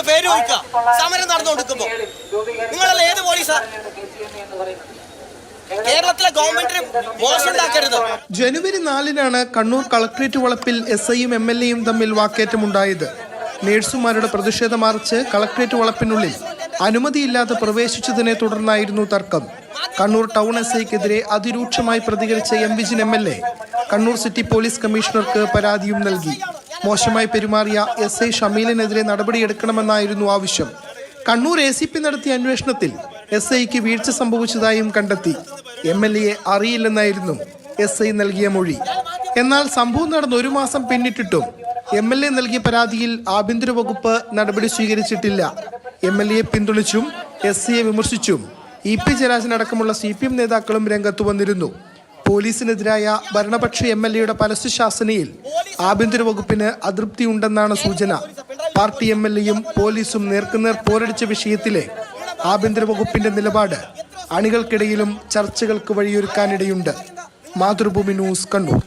ഒന്ന് പേര് ചോദിക്കുക. സമരം നടന്നുകൊടുക്കുമ്പോ നിങ്ങളല്ല ഏത് പോലീസാ? കേരളത്തിലെ ഗവൺമെന്റിന് മോശം ഉണ്ടാക്കരുത്. ജനുവരി 4-നാണ് കണ്ണൂർ കളക്ട്രേറ്റ് വളപ്പിൽ SIയും MLAയും തമ്മിൽ വാക്കേറ്റമുണ്ടായത്. നേഴ്സുമാരുടെ പ്രതിഷേധ മാർച്ച് കളക്ട്രേറ്റ് വളപ്പിനുള്ളിൽ അനുമതിയില്ലാതെ പ്രവേശിച്ചതിനെ തുടർന്നായിരുന്നു തർക്കം. കണ്ണൂർ ടൗൺ SIക്കെതിരെ അതിരൂക്ഷമായി പ്രതികരിച്ച Vijin MLA Kannur city police കമ്മീഷണർക്ക് പരാതിയും നൽകി. മോശമായി പെരുമാറിയ SI ഷമീലിനെതിരെ നടപടിയെടുക്കണമെന്നായിരുന്നു ആവശ്യം. കണ്ണൂർ ACP നടത്തിയ അന്വേഷണത്തിൽ SIക്ക് വീഴ്ച സംഭവിച്ചതായും കണ്ടെത്തി. MLAയെ അറിയില്ലെന്നായിരുന്നു SI നൽകിയ മൊഴി. എന്നാൽ സംഭവം നടന്ന് 1 മാസം പിന്നിട്ടിട്ടും MLA നൽകിയ പരാതിയിൽ ആഭ്യന്തര വകുപ്പ് നടപടി സ്വീകരിച്ചിട്ടില്ല. MLAയെ പിന്തുണച്ചും SIയെ വിമർശിച്ചും EP ജയരാജൻ അടക്കമുള്ള CPM നേതാക്കളും രംഗത്തു വന്നിരുന്നു. പോലീസിനെതിരായ ഭരണപക്ഷ MLAയുടെ പരസ്യശാസനയിൽ ആഭ്യന്തര വകുപ്പിന് അതൃപ്തിയുണ്ടെന്നാണ് സൂചന. പാർട്ടി MLAയും പോലീസും നേർക്കുനേർ പോരടിച്ച വിഷയത്തിലെ ആഭ്യന്തര വകുപ്പിന്റെ നിലപാട് അണികൾക്കിടയിലും ചർച്ചകൾക്ക് വഴിയൊരുക്കാനിടയുണ്ട്. മാതൃഭൂമി ന്യൂസ്, കണ്ണൂർ.